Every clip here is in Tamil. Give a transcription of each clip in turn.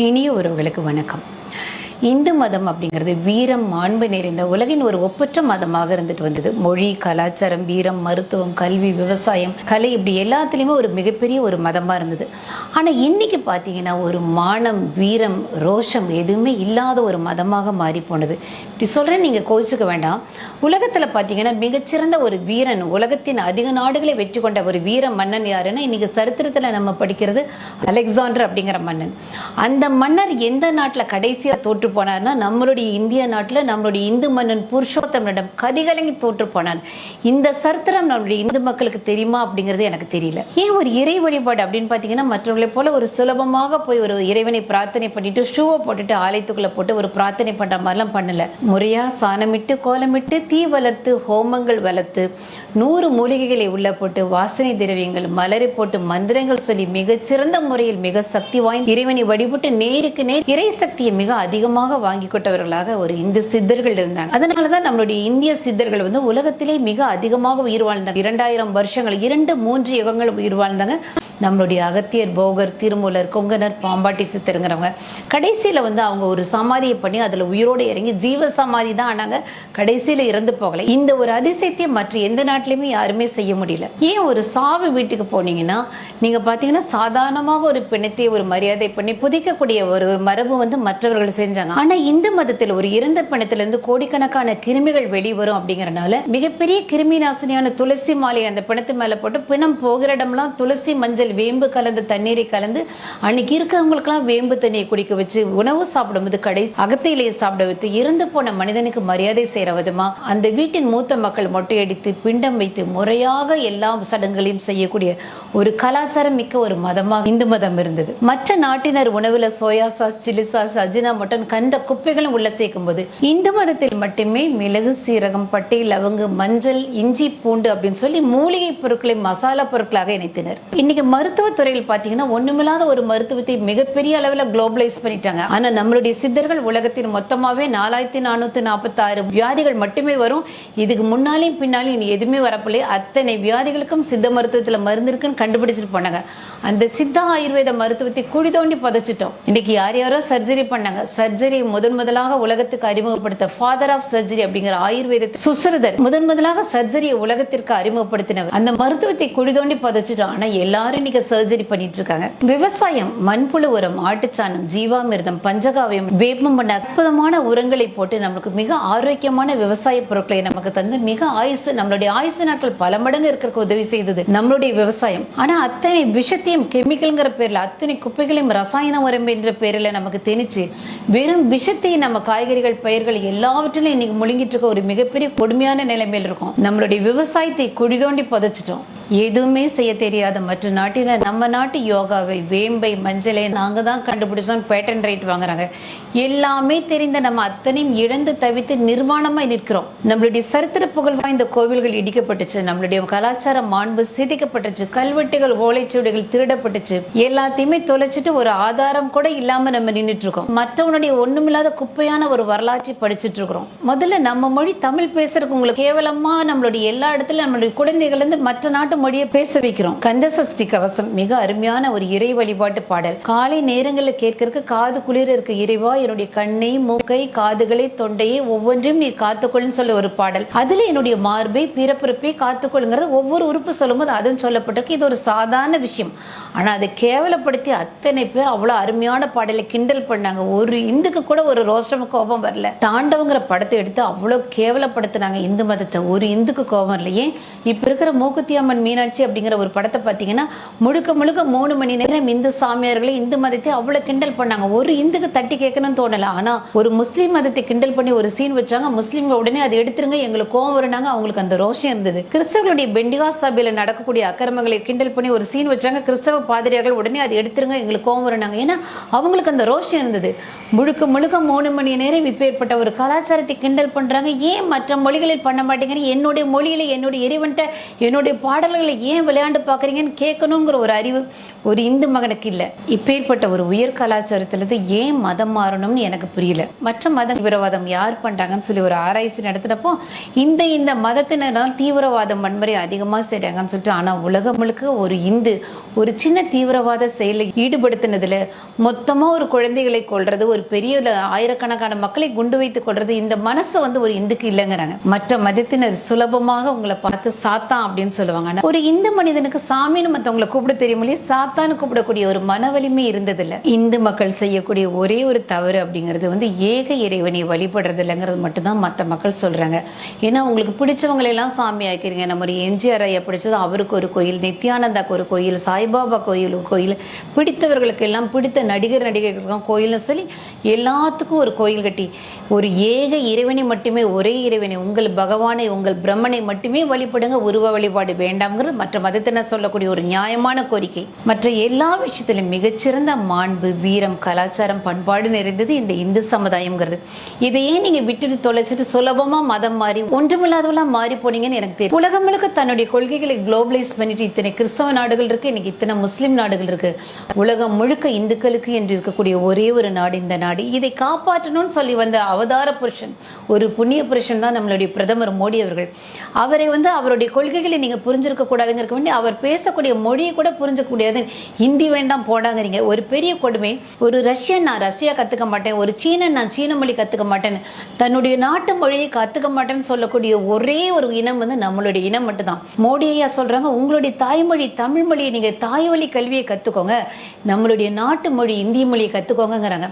இனிய உறவுகளுக்கு வணக்கம். இந்து மதம் அப்படிங்கிறது வீரம் மாண்பு நிறைந்த உலகின் ஒரு ஒப்பற்ற மதமாக இருந்துட்டு வந்தது. மொழி, கலாச்சாரம், வீரம், மருத்துவம், கல்வி, விவசாயம், கலை, இப்படி எல்லாத்துலேயுமே ஒரு மிகப்பெரிய ஒரு மதமாக இருந்தது. ஆனால் இன்னைக்கு பார்த்தீங்கன்னா ஒரு மானம், வீரம், ரோஷம் எதுவுமே இல்லாத ஒரு மதமாக மாறி போனது. இப்படி சொல்கிறேன், நீங்கள் கோச்சிக்க வேண்டாம். உலகத்தில் பார்த்தீங்கன்னா மிகச்சிறந்த ஒரு வீரன், உலகத்தின் அதிக நாடுகளை வெற்றி கொண்ட ஒரு வீர மன்னன் யாருன்னா இன்னைக்கு சரித்திரத்தில் நம்ம படிக்கிறது அலெக்சாண்டர் அப்படிங்கிற மன்னன். அந்த மன்னர் எந்த நாட்டில் கடைசியாக தோற்று போனார்னா நம்மளுடைய இந்திய நாட்டில் நம்மளுடைய இந்து மன்னன் புருஷோத்தமனிடம் கதிகலங்கி தோற்று போனார். இந்த சரித்திரம் நம்மளுடைய இந்து மக்களுக்கு தெரியுமா அப்படிங்கிறது எனக்கு தெரியல. ஏன் ஒரு இறை வழிபாடு அப்படின்னு பார்த்தீங்கன்னா மற்றவர்களை போல ஒரு சுலபமாக போய் ஒரு இறைவனை பிரார்த்தனை பண்ணிட்டு ஷூவை போட்டுட்டு ஆலயத்துக்குள்ள போட்டு ஒரு பிரார்த்தனை பண்ற மாதிரிலாம் பண்ணல. முறையா சாணமிட்டு கோலமிட்டு தீ வளர்த்து ஹோமங்கள் வளர்த்து 100 மூலிகைகளை உள்ள போட்டு வாசனை திரவியங்கள் மலரை போட்டு மந்திரங்கள் சொல்லி மிகச்சிறந்த முறையில் மிக சக்தி வாய்ந்த இறைவனை வழிபட்டு நேருக்கு நேர் இறை சக்தியை மிக அதிகமாக வாங்கி கொண்டவர்களாக ஒரு இந்து சித்தர்கள் இருந்தாங்க. அதனாலதான் நம்மளுடைய இந்திய சித்தர்கள் உலகத்திலே மிக அதிகமாக உயிர் வாழ்ந்தாங்க. 2000 வருஷங்கள் 2-3 யுகங்கள் உயிர் வாழ்ந்தாங்க. நம்மளுடைய அகத்தியர், போகர், திருமூலர், கொங்கணர், பாம்பாட்டி சித்தருங்கிறவங்க கடைசியில் அவங்க ஒரு சமாதியை பண்ணி அதில் உயிரோடு இறங்கி ஜீவ சமாதி தான் ஆனாங்க. கடைசியில் இறந்து போகலை. இந்த ஒரு அதிசயத்தை மற்ற எந்த நாட்டிலையுமே யாருமே செய்ய முடியல. ஏன் ஒரு சாவு வீட்டுக்கு போனீங்கன்னா நீங்கள் பார்த்தீங்கன்னா சாதாரணமாக ஒரு பிணத்தை ஒரு மரியாதை பண்ணி புதைக்கக்கூடிய ஒரு மரபு மற்றவர்கள் செஞ்சாங்க. ஆனால் இந்து மதத்தில் ஒரு இறந்த பிணத்திலிருந்து கோடிக்கணக்கான கிருமிகள் வெளிவரும் அப்படிங்கறனால மிகப்பெரிய கிருமி நாசினியான துளசி மாலை அந்த பிணத்து மேலே போட்டு பிணம் போகிற இடம்லாம் துளசி, மஞ்சள், வேம்பு கலந்து தண்ணீரை கலந்து அன்னைக்கு இருக்கிறவங்களுக்கெல்லாம் வேம்பு தண்ணியை குடிக்க வச்சு உணவு சாப்பிடும்போது கடைசி அகத்தையிலேயே சாப்பிட வைத்து இறந்து போன மனிதனுக்கு மரியாதை செய்கிற விதமா அந்த வீட்டின் மூத்த மக்கள் மொட்டையடித்து பிண்டம் வைத்து முறையாக எல்லா சடங்குகளையும் செய்யக்கூடிய ஒரு கலாச்சாரம் மிக்க ஒரு மதமாக இந்து மதம் இருந்தது. மற்ற நாட்டினர் உணவுல soya sauce, chilli sauce, Ajinomoto கண்ட குப்பைகளும் உள்ள சேர்க்கும் போது இந்து மதத்தில் மட்டுமே மிளகு, சீரகம், பட்டை, லவங்கு, மஞ்சள், இஞ்சி, பூண்டு அப்படின்னு சொல்லி மூலிகை பொருட்களை மசாலா பொருட்களாக இணைத்தனர். இன்னைக்கு மருத்துவத்துறையில் பார்த்தீங்கன்னா ஒண்ணுமில்லாத ஒரு மருத்துவத்தை மிகப்பெரிய அளவில் குளோபலைஸ் பண்ணிட்டாங்க. ஆனா நம்மளுடைய சித்தர்கள் உலகத்தின் மொத்தமாவே 4446 வியாதிகள் மட்டுமே வரும். இதுக்கு முன்னாலையும் பின்னாலையும் இனி எதுவுமே வரப்பில்லை. அத்தனை வியாதிகளுக்கும் சித்த மருத்துவத்தில் மருந்து இருக்குன்னு கண்டுபிடிச்சிட்டு போனாங்க. அந்த சித்த ஆயுர்வேத மருத்துவத்தை குழி தோண்டி புதைச்சிட்டோம். இன்னைக்கு யார் யாரோ சர்ஜரி பண்ணாங்க. சர்ஜரி முதலாக உலகத்துக்கு அறிமுகப்படுத்த ஃபாதர் ஆஃப் சர்ஜரி அப்படிங்கிற ஆயுர்வேத சுஸ்ருதர் முதலாக சர்ஜரியை உலகத்திற்கு அறிமுகப்படுத்தினவர். அந்த மருத்துவத்தை குழி தோண்டி புதைச்சிட்டோம். ஆனா எல்லாரும் சர்ஜரி பண்ணிட்டு இருக்காங்க. விவசாயம், மண்புழு உரம், ஆட்டுச்சாணம், ஜீவாமிர்தம், பஞ்சகாவியம், வேப்பம் பண்ண அற்புதமான உரங்களை போட்டு நமக்கு மிக ஆரோக்கியமான விவசாய பொருட்களை நமக்கு தந்து மிக ஆயுசு, நம்மளுடைய ஆயுசு நாட்கள் பல மடங்கு இருக்கிறதுக்கு உதவி செய்தது நம்மளுடைய விவசாயம். ஆனா அத்தனை விஷத்தையும் கெமிக்கல்ங்கிற பேர்ல அத்தனை குப்பைகளையும் ரசாயன உரம் என்ற பேரில் நமக்கு திணிச்சு வெறும் விஷத்தை நம்ம காய்கறிகள், பயிர்கள் எல்லாவற்றிலும் இன்னைக்கு முழுங்கிட்டு இருக்க ஒரு மிகப்பெரிய கொடுமையான நிலைமையில் இருக்கும். நம்மளுடைய விவசாயத்தை குழி தோண்டி புதைச்சிட்டோம். எதுவுமே செய்ய தெரியாத மற்ற நாட்டில் நம்ம நாட்டு யோகாவை, வேம்பை, மஞ்சளை நாங்க தான் கண்டுபிடிச்சோம் பேட்டன் ரைட் வாங்குறாங்க. எல்லாமே தெரிந்த நம்ம அத்தனையும் இழந்து தவித்து நிர்வாணமாய் நிற்கிறோம். நம்மளுடைய சரித்திர புகழ் வாய்ந்த கோவில்கள் இடிக்கப்பட்டுச்சு, நம்மளுடைய கலாச்சார மாண்பு சிதைக்கப்பட்டுச்சு, கல்வெட்டுகள், ஓலைச்சுவடிகள் திருடப்பட்டுச்சு, எல்லாத்தையுமே தொலைச்சிட்டு ஒரு ஆதாரம் கூட இல்லாம நம்ம நின்றுட்டு இருக்கோம். மற்றவனுடைய ஒண்ணுமில்லாத குப்பையான ஒரு வரலாற்றை படிச்சுட்டு இருக்கிறோம். முதல்ல நம்ம மொழி தமிழ் பேசுறதுக்கு உங்களுக்கு கேவலமா நம்மளுடைய எல்லா இடத்துல நம்மளுடைய குழந்தைகள் இருந்து மற்ற நாட்டு மொழியை பேச வைக்கிறோம். கந்த சஷ்டி கவசம் மிக அருமையான ஒரு இறை வழிபாட்டு பாடல். காலை நேரங்களில் கேட்கறதுக்கு காது குளிர இருக்கு. இறைவா என்னுடைய கண்ணை, மூக்கை, காதுகளை, தொண்டையை ஒவ்வொன்றையும் நீ காத்துக்கொள்ளுன்னு சொல்ல ஒரு பாடல். அதுல என்னுடைய மார்பை, பிறப்பிறப்பை காத்துக்கொள்ளுங்கிறது ஒவ்வொரு உறுப்பு சொல்லும்போது அதுன்னு சொல்லப்பட்டிருக்கு. இது ஒரு சாதாரண விஷயம். ஆனா அதை கேவலப்படுத்தி அத்தனை பேர் அவ்வளவு அருமையான பாடலை கிண்டல் பண்ணாங்க. ஒரு இந்துக்கு கூட ஒரு ரோஷம் கோபம் வரல. தாண்டவங்கிற படத்தை எடுத்து அவ்வளவு கேவலப்படுத்தினாங்க இந்து மதத்தை. ஒரு இந்துக்கு கோபம் இல்லையே. இப்ப இருக்கிற மூக்குத்தி அம்மன் மீனாட்சி அப்படிங்கிற ஒரு படத்தை பார்த்தீங்கன்னா முழுக்க 3 மணி நேரம் இந்து சாமியார்களை, இந்து மதத்தை அவ்வளவு கிண்டல் பண்ணாங்க. ஒரு இந்துக்கு தட்டி கேட்கணும்னு தோணல. ஆனா ஒரு முஸ்லீம் மதத்தை கிண்டல் பண்ணி ஒரு சீன் வச்சாங்க. முஸ்லீம் உடனே அதை எடுத்துருங்க, எங்களுக்கு கோவம் வருனாங்க. அவங்களுக்கு அந்த ரோஷம் இருந்தது. கிறிஸ்தவர்களுடைய பெண்டிகா சபையில நடக்கக்கூடிய அக்கிரமங்களை கிண்டல் பண்ணி ஒரு சீன் வச்சாங்க. கிறிஸ்தவ பாதிரியார்கள் உடனே அதை எடுத்துருங்க, எங்களுக்கு கோவம் வருனாங்க. ஏன்னா அவங்களுக்கு அந்த ரோஷம் இருந்தது. முழுக்க 3 மணி நேரம் இப்பேற்பட்ட ஒரு கலாச்சாரத்தை கிண்டல் பண்றாங்க. ஏன் மற்ற மொழிகளில் பண்ண மாட்டேங்கிறீங்க? என்னுடைய மொழியில என்னுடைய இறைவன்ட்ட என்னுடைய பாடல்கள் பாடல்களை ஏன் விளையாண்டு பார்க்குறீங்கன்னு கேட்கணுங்கிற ஒரு அறிவு ஒரு இந்து மகனுக்கு இல்லை. இப்பேற்பட்ட ஒரு உயர் கலாச்சாரத்திலிருந்து ஏன் மதம் மாறணும்னு எனக்கு புரியல. மற்ற மத தீவிரவாதம் யார் பண்றாங்கன்னு சொல்லி ஒரு ஆராய்ச்சி நடத்தினப்போ இந்த மதத்தினரால் தீவிரவாதம் வன்முறை அதிகமாக செய்கிறாங்கன்னு சொல்லிட்டு, ஆனால் உலகம் முழுக்க ஒரு இந்து ஒரு சின்ன தீவிரவாத செயலில் ஈடுபடுத்தினதுல மொத்தமாக ஒரு குழந்தைகளை கொள்றது, ஒரு பெரிய ஆயிரக்கணக்கான மக்களை குண்டு வைத்து கொள்றது, இந்த மனசு ஒரு இந்துக்கு இல்லைங்கிறாங்க. மற்ற மதத்தினர் சுலபமாக உங்களை பார்த்து சாத்தான் அப்படின்னு சொல்லுவாங்க. ஒரு இந்து மனிதனுக்கு சாமின்னு மற்றவங்களை கூப்பிட தெரியும் இல்லையா, சாத்தான்னு கூப்பிடக்கூடிய ஒரு மன வலிமை இருந்ததில்லை. இந்து மக்கள் செய்யக்கூடிய ஒரே ஒரு தவறு அப்படிங்கிறது ஏக இறைவனை வழிபடுறது இல்லைங்கிறது மட்டும்தான் மற்ற மக்கள் சொல்றாங்க. ஏன்னா உங்களுக்கு பிடிச்சவங்களை எல்லாம் சாமி ஆக்கிறீங்க. நம்ம எம்ஜிஆர் ஐயா பிடிச்சது அவருக்கு ஒரு கோயில், நித்யானந்தாக்கு ஒரு கோயில், சாய்பாபா கோயில் பிடித்தவர்களுக்கு எல்லாம் பிடித்த நடிகர்களுக்கும் கோயில்னு சொல்லி எல்லாத்துக்கும் ஒரு கோயில் கட்டி ஒரு ஏக இறைவனை மட்டுமே, ஒரே இறைவனை, உங்கள் பகவானை, உங்கள் பிரம்மனை மட்டுமே வழிபடுங்க, உருவ வழிபாடு வேண்டாம்ங்கிறது மற்ற மதத்தினர் சொல்லக்கூடிய ஒரு நியாயமான கோரிக்கை. மற்ற எல்லா விஷயத்திலும் மிகச்சிறந்த மாண்பு, வீரம், கலாச்சாரம், பண்பாடு நிறைந்தது இந்த இந்து சமுதாயம்ங்கிறது. இதையே நீங்க விட்டுட்டு தொலைச்சிட்டு சுலபமா மதம் மாறி ஒன்றுமில்லாதவெல்லாம் மாறி போனீங்கன்னு எனக்கு தெரியும். உலகம் முழுக்க தன்னுடைய கொள்கைகளை குளோபலைஸ் பண்ணிட்டு இத்தனை கிறிஸ்தவ நாடுகள் இருக்கு, இன்னைக்கு இத்தனை முஸ்லிம் நாடுகள் இருக்கு. உலகம் முழுக்க இந்துக்களுக்கு என்று இருக்கக்கூடிய ஒரே ஒரு நாடு இந்த நாடு. இதை காப்பாற்றணும்னு சொல்லி வந்த அவதார புருஷன், ஒரு புண்ணிய புருஷன் தான் நம்மளுடைய பிரதமர் மோடி அவர்கள். அவரை அவருடைய கொள்கைகளை நீங்க புரிஞ்சிருக்க கூடாதுங்கிறக்க வேண்டி அவர் பேசக்கூடிய மொழியை கூட புரிஞ்சுக்க கூடாது, ஹிந்தி வேண்டாம் போடாங்கிறீங்க. ஒரு பெரிய கொடுமை. ஒரு ரஷ்யன் நான் ரஷ்யா கத்துக்க மாட்டேன், ஒரு சீனன் நான் சீன மொழி கத்துக்க மாட்டேன், தன்னுடைய நாட்டு மொழியை கத்துக்க மாட்டேன்னு சொல்லக்கூடிய ஒரே ஒரு இனம் நம்மளுடைய இனம் மட்டும்தான். மோடி ஐயா சொல்றாங்க, உங்களுடைய தாய்மொழி தமிழ் மொழியை நீங்க தாய் வழி கல்வியை கத்துக்கோங்க, நம்மளுடைய நாட்டு மொழி இந்திய மொழியை கத்துக்கோங்கிறாங்க.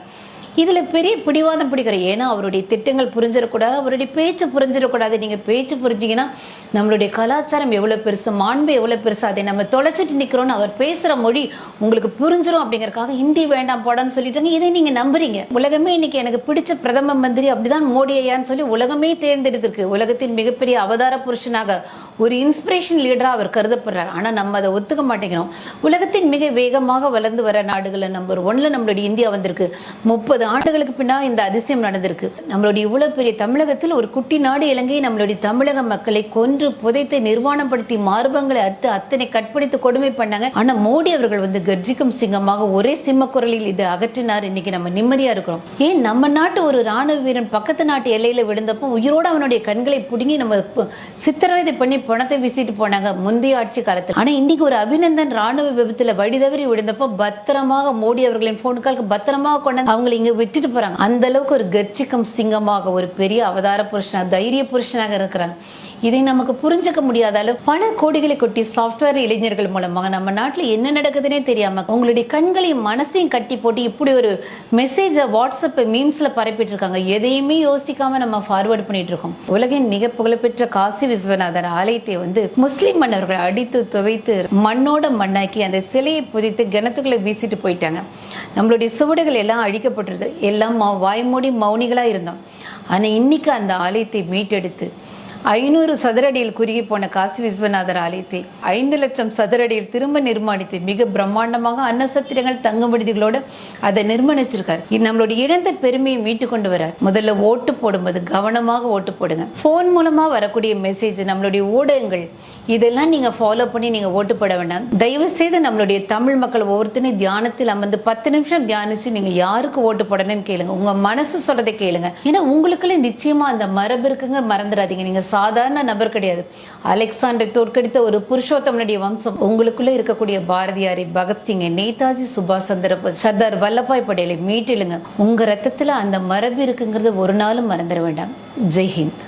இதுல பெரிய பிடிவாதம் பிடிக்கிற. ஏன்னா அவருடைய திட்டங்கள் புரிஞ்சிடக்கூடாது, அவருடைய பேச்சு புரிஞ்சிடக்கூடாது. நீங்க பேச்சு புரிஞ்சிங்கன்னா நம்மளுடைய கலாச்சாரம் எவ்வளவு பெருசு, மாண்பு எவ்வளவு பெருசு, அதை நம்ம தொலைச்சிட்டு நிக்கிறோம்னு அவர் பேசுற மொழி உங்களுக்கு புரிஞ்சிடும் அப்படிங்கறக்காக ஹிந்தி வேண்டாம் போடான்னு சொல்லிட்டாங்க. இதை நீங்க நம்புறீங்க. உலகமே இன்னைக்கு எனக்கு பிடிச்ச பிரதம மந்திரி அப்படிதான் மோடி ஐயான்னு சொல்லி உலகமே தேர்ந்தெடுத்திருக்கு. உலகத்தின் மிகப்பெரிய அவதார புருஷனாக, ஒரு இன்ஸ்பிரேஷன் லீடரா அவர் கருதப்படுறார். ஆனா நம்ம அதை ஒத்துக்க மாட்டேங்கிறோம். உலகத்தின் மிக வேகமாக வளர்ந்து வர நாடுகள்ல நம்பர் 1ல நம்மளுடைய இந்தியா வந்திருக்கு. 30 ஆண்டுகளுக்கு பின்னால் இந்த அதிசயம் நடந்திருக்கு. நம்மளுடைய இவ்வளவு பெரிய தமிழகத்தில் ஒரு குட்டி நாடு இலங்கை நம்மளுடைய தமிழக மக்களை கொன்று புதைத்து நிர்வாணப்படுத்தி மார்பங்களை அத்தனை கட்பிடித்து கொடுமை பண்ணாங்க. ஆனா மோடி அவர்கள் கர்ஜிக்கும் சிங்கமாக ஒரே சிம்ம குரலில் இதை அகற்றினார். இன்னைக்கு நம்ம நிம்மதியா இருக்கிறோம். ஏன் நம்ம நாட்டு ஒரு ராணுவ வீரன் பக்கத்து நாட்டு எல்லையில விழுந்தப்போ உயிரோட அவனுடைய கண்களை புடுங்கி நம்ம சித்திரவதை பண்ணி பணத்தை வீசிட்டு போனாங்க முந்தைய ஆட்சி காலத்தில். ஆனா இன்னைக்கு ஒரு அபிநந்தன் ராணுவ விபத்துல வழி தவறி விழுந்தப்போ பத்திரமாக மோடி அவர்களின் போனுக்காக பத்திரமாக கொண்டு அவங்களை இங்க விட்டுட்டு போறாங்க. அந்த அளவுக்கு ஒரு கர்ஜிக்கும் சிங்கமாக, ஒரு பெரிய அவதார புருஷனாக, தைரிய புருஷனாக இருக்கிறாங்க. இதை நமக்கு புரிஞ்சுக்க முடியாத அளவு பல கோடிகளை கொட்டி சாஃப்ட்வேர் இளைஞர்கள் மூலமாக நம்ம நாட்டில் என்ன நடக்குதுன்னே தெரியாம உங்களுடைய கண்களையும் மனசையும் கட்டி போட்டு இப்படி ஒரு மெசேஜை வாட்ஸ்அப் மீம்ஸ்ல பரப்பிட்டு இருக்காங்க. எதையுமே யோசிக்காம நம்ம ஃபார்வர்ட் பண்ணிட்டு இருக்கோம். உலகின் மிக புகழ்பெற்ற காசி விஸ்வநாதர் ஆலயத்தை முஸ்லிம் மன்னர்கள் அடித்து துவைத்து மண்ணோட மண்ணாக்கி அந்த சிலையை புதித்து கிணத்துக்குள்ள வீசிட்டு போயிட்டாங்க. நம்மளுடைய சுவடுகள் எல்லாம் அழிக்கப்பட்டிருது. எல்லாம் வாய்மூடி மௌனிகளா இருந்தோம். ஆனா இன்னைக்கு அந்த ஆலயத்தை மீட்டெடுத்து 500 சதுர அடியில் குறுகி போன காசி விஸ்வநாதர் ஆலயத்தை 5 லட்சம் சதுர அடியில் திரும்ப நிர்மாணித்து மிக பிரம்மாண்டமாக அன்னசத்திரங்கள் தங்கும் விடுதிகளோடு அதை நிர்மாணிச்சிருக்காரு. நம்மளுடைய இழந்த பெருமையை மீட்டு கொண்டு வரார். முதல்ல ஓட்டு போடும்போது கவனமாக ஓட்டு போடுங்க. போன் மூலமா வரக்கூடிய மெசேஜ், நம்மளுடைய ஊடகங்கள் இதெல்லாம் நீங்க ஃபாலோ பண்ணி நீங்க ஓட்டு போட வேண்டாம். தயவு செய்து நம்மளுடைய தமிழ் மக்கள் ஒவ்வொருத்தனையும் தியானத்தில் அமர்ந்து 10 நிமிஷம் தியானிச்சு நீங்க யாருக்கு ஓட்டு போடணும்னு கேளுங்க. உங்க மனசு சொல்றதை கேளுங்க. ஏன்னா உங்களுக்குள்ள நிச்சயமா அந்த மரபு இருக்குங்க, மறந்துடாதீங்க. நீங்க சாதாரண நபர் கிடையாது. அலெக்சாண்டரை தோற்கடித்த ஒரு புருஷோத்தமனுடைய வம்சம். உங்களுக்குள்ள இருக்கக்கூடிய பாரதியாரை, பகத்சிங்கை, நேதாஜி சுபாஷ் சந்திர போஸ், சர்தார் வல்லபாய் படேலை மீட்டெழுங்க. உங்க ரத்தத்துல அந்த மரபு இருக்குங்கிறது ஒரு நாளும் மறந்துட வேண்டாம். ஜெய் ஹிந்த்.